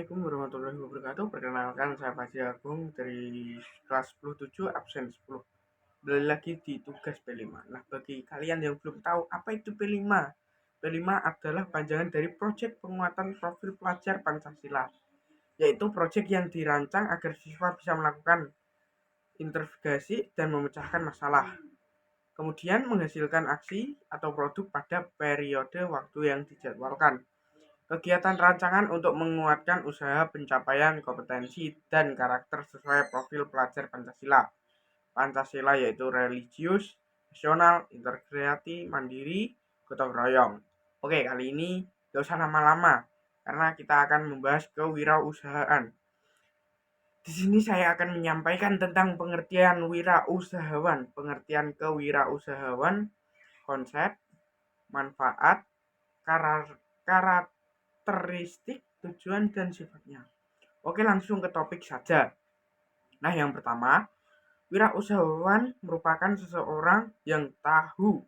Assalamualaikum warahmatullahi wabarakatuh. Perkenalkan, saya Fazil Agung dari kelas 10-7 absen 10. Kembali lagi di tugas P5. Nah, bagi kalian yang belum tahu apa itu P5, P5 adalah panjangan dari Proyek Penguatan Profil Pelajar Pancasila, yaitu proyek yang dirancang agar siswa bisa melakukan interogasi dan memecahkan masalah, kemudian menghasilkan aksi atau produk pada periode waktu yang dijadwalkan. Kegiatan rancangan untuk menguatkan usaha pencapaian kompetensi dan karakter sesuai profil pelajar Pancasila. Pancasila yaitu religius, nasional, integrasi, mandiri, gotong royong. Oke, kali ini gak usah lama-lama karena kita akan membahas kewirausahaan. Di sini saya akan menyampaikan tentang pengertian wirausahawan, pengertian kewirausahawan, konsep, manfaat, karakteristik, tujuan, dan sifatnya. Oke, langsung ke topik saja. Nah, yang pertama, wirausahawan merupakan seseorang yang tahu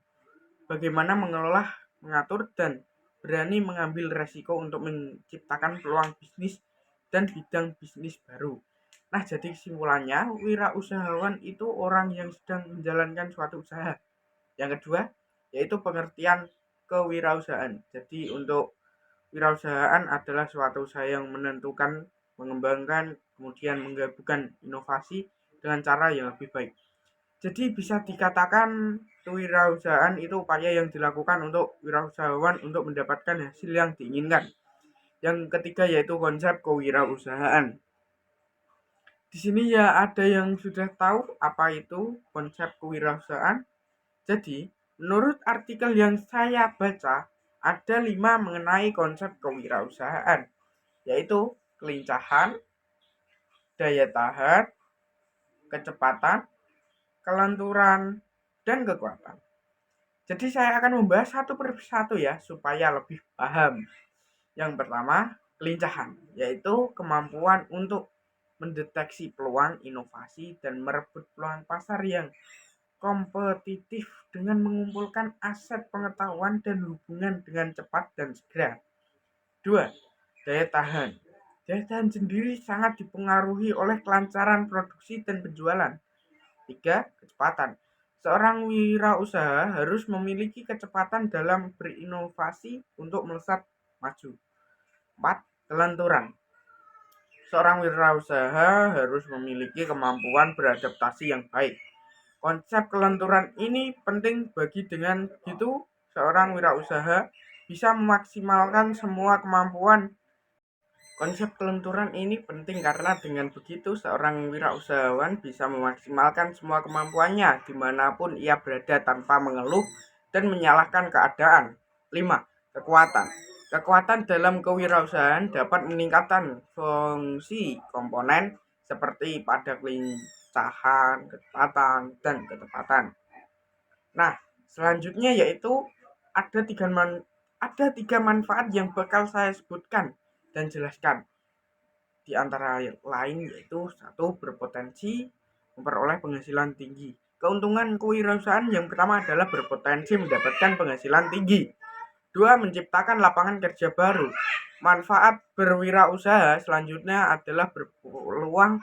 bagaimana mengelola, mengatur, dan berani mengambil resiko untuk menciptakan peluang bisnis dan bidang bisnis baru. Nah, jadi kesimpulannya, wirausahawan itu orang yang sedang menjalankan suatu usaha. Yang kedua, yaitu pengertian kewirausahaan. Jadi untuk wirausahaan adalah suatu usaha yang menentukan, mengembangkan, kemudian menggabungkan inovasi dengan cara yang lebih baik. Jadi bisa dikatakan kewirausahaan itu upaya yang dilakukan untuk wirausahawan untuk mendapatkan hasil yang diinginkan. Yang ketiga yaitu konsep kewirausahaan. Di sini ya ada yang sudah tahu apa itu konsep kewirausahaan. Jadi, menurut artikel yang saya baca, ada 5 mengenai konsep kewirausahaan, yaitu kelincahan, daya tahan, kecepatan, kelenturan, dan kekuatan. Jadi saya akan membahas satu per satu ya, supaya lebih paham. Yang pertama, kelincahan, yaitu kemampuan untuk mendeteksi peluang inovasi dan merebut peluang pasar yang kompetitif dengan mengumpulkan aset pengetahuan dan hubungan dengan cepat dan segera. 2. Daya tahan. Daya tahan sendiri sangat dipengaruhi oleh kelancaran produksi dan penjualan. 3. Kecepatan. Seorang wirausaha harus memiliki kecepatan dalam berinovasi untuk melesat maju. 4. Kelenturan. Seorang wirausaha harus memiliki kemampuan beradaptasi yang baik. Konsep kelenturan ini penting bagi dengan begitu seorang wirausaha bisa memaksimalkan semua kemampuan. Konsep kelenturan ini penting karena dengan begitu seorang wirausahawan bisa memaksimalkan semua kemampuannya dimanapun ia berada tanpa mengeluh dan menyalahkan keadaan. 5. Kekuatan. Kekuatan dalam kewirausahaan dapat meningkatkan fungsi komponen seperti pada kelincahan, kecepatan, dan ketepatan. Nah, selanjutnya yaitu ada tiga manfaat yang bakal saya sebutkan dan jelaskan. Di antara lain yaitu satu, berpotensi memperoleh penghasilan tinggi. Keuntungan kewirausahaan yang pertama adalah berpotensi mendapatkan penghasilan tinggi. 2. Menciptakan lapangan kerja baru. Manfaat berwirausaha selanjutnya adalah berpeluang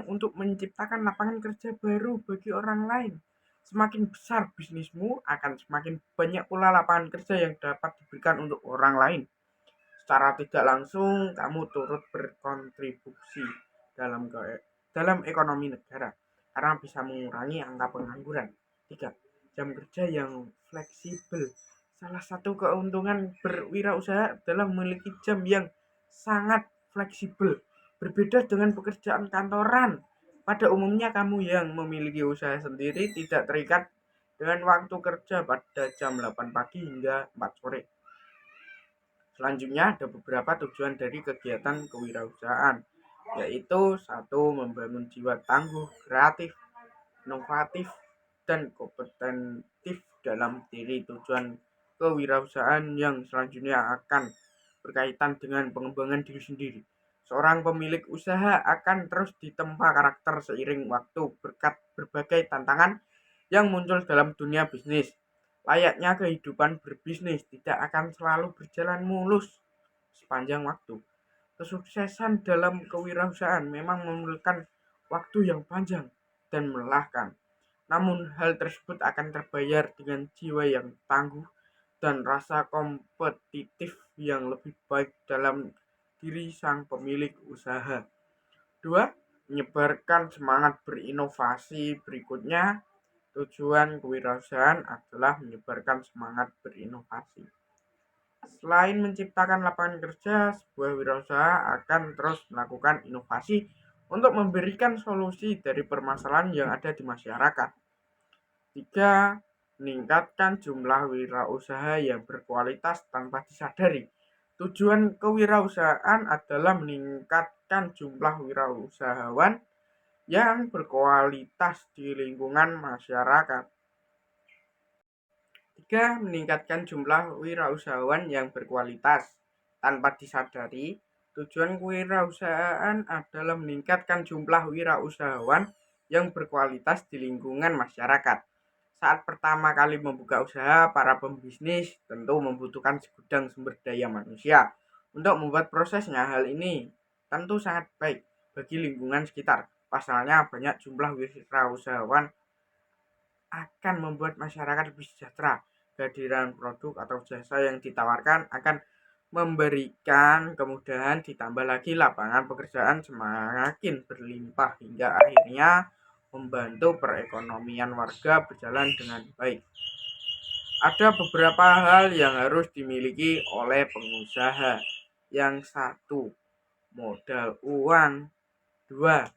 untuk menciptakan lapangan kerja baru bagi orang lain. Semakin besar bisnismu, akan semakin banyak pula lapangan kerja yang dapat diberikan untuk orang lain. Secara tidak langsung, kamu turut berkontribusi dalam ekonomi negara karena bisa mengurangi angka pengangguran. 3. Jam kerja yang fleksibel. Salah satu keuntungan berwirausaha adalah memiliki jam yang sangat fleksibel. Berbeda dengan pekerjaan kantoran. Pada umumnya kamu yang memiliki usaha sendiri tidak terikat dengan waktu kerja pada jam 8 pagi hingga 4 sore. Selanjutnya ada beberapa tujuan dari kegiatan kewirausahaan, yaitu satu, membangun jiwa tangguh, kreatif, inovatif, dan kompetitif dalam diri. Tujuan kewirausahaan yang selanjutnya akan berkaitan dengan pengembangan diri sendiri. Seorang pemilik usaha akan terus ditempa karakter seiring waktu berkat berbagai tantangan yang muncul dalam dunia bisnis. Layaknya kehidupan berbisnis tidak akan selalu berjalan mulus. sepanjang waktu. Kesuksesan dalam kewirausahaan memang memerlukan waktu yang panjang dan melelahkan. Namun hal tersebut akan terbayar dengan jiwa yang tangguh dan rasa kompetitif yang lebih baik dalam diri sang pemilik usaha. 2. Menyebarkan semangat berinovasi. Berikutnya, tujuan kewirausahaan adalah menyebarkan semangat berinovasi. Selain menciptakan lapangan kerja, sebuah wirausaha akan terus melakukan inovasi untuk memberikan solusi dari permasalahan yang ada di masyarakat. 3. Meningkatkan jumlah wirausaha yang berkualitas tanpa disadari. Tujuan kewirausahaan adalah meningkatkan jumlah wirausahawan yang berkualitas di lingkungan masyarakat. 3. Meningkatkan jumlah wirausahawan yang berkualitas. Tanpa disadari, tujuan kewirausahaan adalah meningkatkan jumlah wirausahawan yang berkualitas di lingkungan masyarakat. Saat pertama kali membuka usaha, para pembisnis tentu membutuhkan segudang sumber daya manusia untuk membuat prosesnya. Hal ini tentu sangat baik bagi lingkungan sekitar. Pasalnya, banyak jumlah wirausahawan akan membuat masyarakat lebih sejahtera. Kehadiran produk atau jasa yang ditawarkan akan memberikan kemudahan, ditambah lagi lapangan pekerjaan semakin berlimpah hingga akhirnya membantu perekonomian warga berjalan dengan baik. Ada beberapa hal yang harus dimiliki oleh pengusaha. Yang satu, modal uang. 2.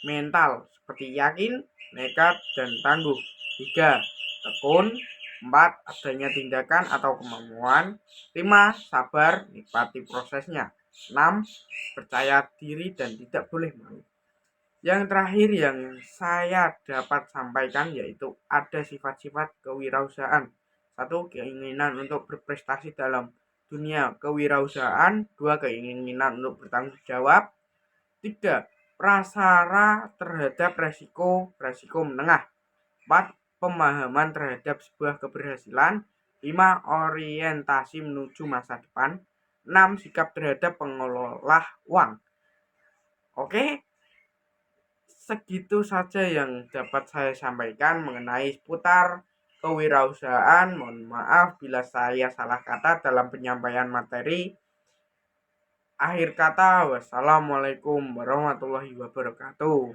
Mental seperti yakin, nekat, dan tangguh. 3. Tekun. 4. Adanya tindakan atau kemampuan. 5. Sabar, nikmati prosesnya. 6. Percaya diri dan tidak boleh malu. Yang terakhir yang saya dapat sampaikan yaitu ada sifat-sifat kewirausahaan. 1. Keinginan untuk berprestasi dalam dunia kewirausahaan. 2. Keinginan untuk bertanggung jawab. 3. Prasara terhadap resiko menengah. 4. Pemahaman terhadap sebuah keberhasilan. 5. Orientasi menuju masa depan. 6. Sikap terhadap pengelola uang. Oke, segitu saja yang dapat saya sampaikan mengenai seputar kewirausahaan. Mohon maaf bila saya salah kata dalam penyampaian materi. Akhir kata, wassalamualaikum warahmatullahi wabarakatuh.